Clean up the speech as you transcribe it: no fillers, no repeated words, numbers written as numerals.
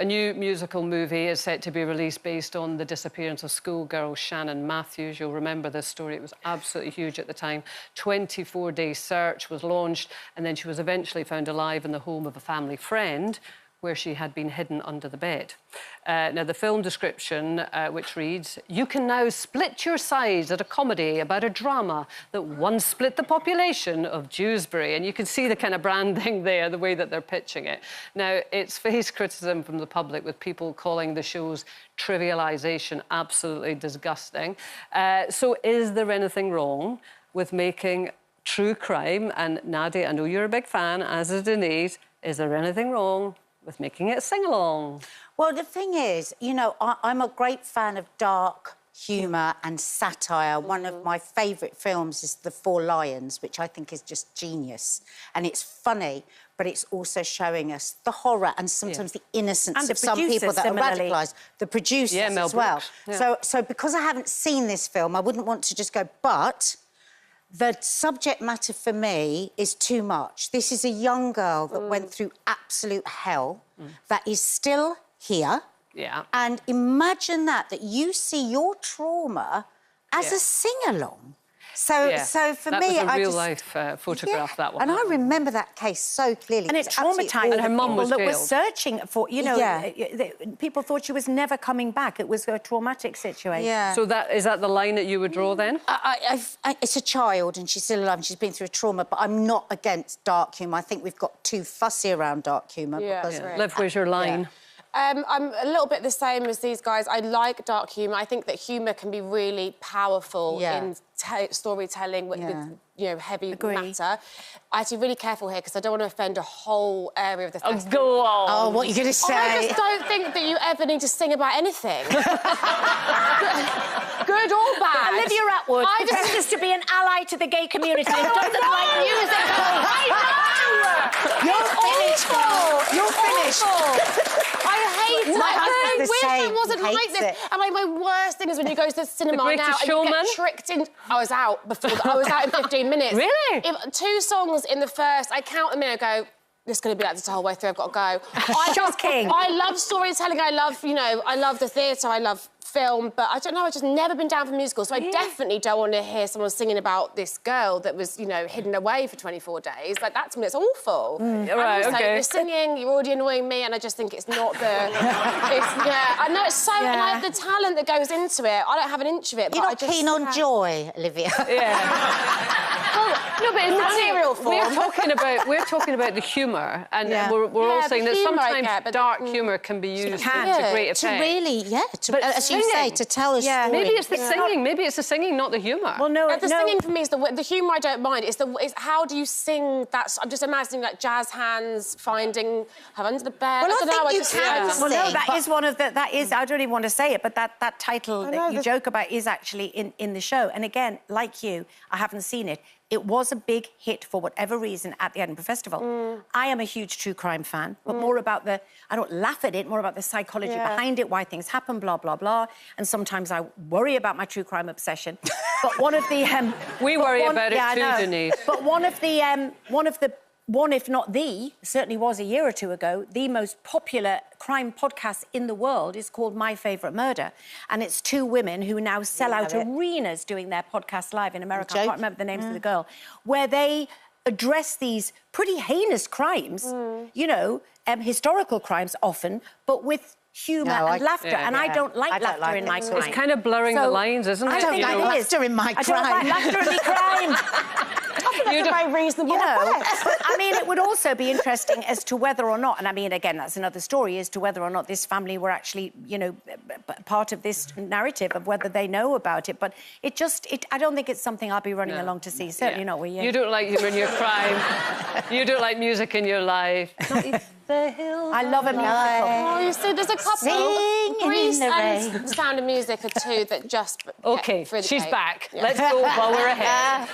a new musical movie is set to be released based on the disappearance of schoolgirl Shannon Matthews. You'll remember this story. It was absolutely huge at the time. 24-day search was launched, and then she was eventually found alive in the home of a family friend, where she had been hidden under the bed. Now, the film description, which reads, "You can now split your sides at a comedy about a drama that once split the population of Dewsbury." And you can see the kind of branding there, the way that they're pitching it. Now, it's faced criticism from the public, with people calling the show's trivialisation absolutely disgusting. So is there anything wrong with making true crime? And Maddie, I know you're a big fan, as is Denise. Is there anything wrong with making it a sing-along? Well, the thing is, you know, I'm a great fan of dark humour and satire. One of my favourite films is The Four Lions, which I think is just genius. And it's funny, but it's also showing us the horror and sometimes the innocence of some people that are radicalised. The producers as well. Yeah. So because I haven't seen this film, I wouldn't want to just go, but the subject matter for me is too much. This is a young girl that went through absolute hell, that is still here. Yeah. And imagine that you see your trauma as a sing-along. So for me, that was a real-life photograph, that one. And I remember that case so clearly. And it traumatised her mum people that were searching for, you know, people thought she was never coming back. It was a traumatic situation. Yeah. So is that the line that you would draw then? It's a child and she's still alive and she's been through a trauma, but I'm not against dark humour. I think we've got too fussy around dark humour. Liv, where's your line? I'm a little bit the same as these guys. I like dark humour. I think that humour can be really powerful in storytelling with you know, heavy matter. I have to be really careful here because I don't want to offend a whole area of the festival. Oh, go on. Oh, what are you going to say? I just don't think that you ever need to sing about anything. Good or bad. Olivia Atwood professes to be an ally to the gay community and doesn't like music. I know! You're finished, girl. You're finished. I hate it. I wish I wasn't like this. It. And my worst thing is when you go to the cinema now and you get tricked in... I was out before... I was out in 15 minutes. Really? 2 songs in the first, I count them in and go, this is going to be like this the whole way through, I've got to go. Shocking. I love storytelling, I love, you know, I love the theatre, I love film, but I don't know, I've just never been down for musicals, so I definitely don't want to hear someone singing about this girl that was, you know, hidden away for 24 days. Like, that to me, it's awful. Right, okay. You're singing, you're already annoying me, and I just think it's not the... I know it's so... And I have the talent that goes into it. I don't have an inch of it, You're not keen on joy, Olivia. No, but in material form, we're talking about the humour, and we're all saying that sometimes dark humour can be used to great effect. To really, as you say, to tell a story. Maybe it's the singing. Maybe it's the singing, not the humour. Well, no, the singing for me is the humour. I don't mind. It's how do you sing that? I'm just imagining like jazz hands finding her under the bed. Well, I don't know. I think Well, no, that is one of the... That is... I don't even want to say it, but that title that you joke about is actually in the show. And again, like you, I haven't seen it. It was a big hit for whatever reason at the Edinburgh Festival. I am a huge true crime fan, but more about the... I don't laugh at it, more about the psychology behind it, why things happen, blah, blah, blah. And sometimes I worry about my true crime obsession. But one of the... we worry about it too, Denise. But one if not the, certainly was a year or two ago, the most popular crime podcast in the world is called My Favourite Murder. And it's 2 women who now sell out arenas doing their podcast live in America. I can't remember the names of the girl. Where they address these pretty heinous crimes, you know, historical crimes often, but with humour and laughter. And I don't like laughter in my crime. It's kind of blurring the lines, isn't it? I don't like laughter in my crime. I don't like laughter in my crime. I think that's a very reasonable request. But, I mean, it would also be interesting as to whether or not, and I mean, again, that's another story, as to whether or not this family were actually, you know, part of this narrative of whether they know about it. But I don't think it's something I'll be running along to see. Certainly not with you. You don't like humour in your crime. You don't like music in your life. I love a musical. Oh, you see, there's a couple. Grease and Sound of Music are 2 that just... OK, she's back. Let's go while we're ahead.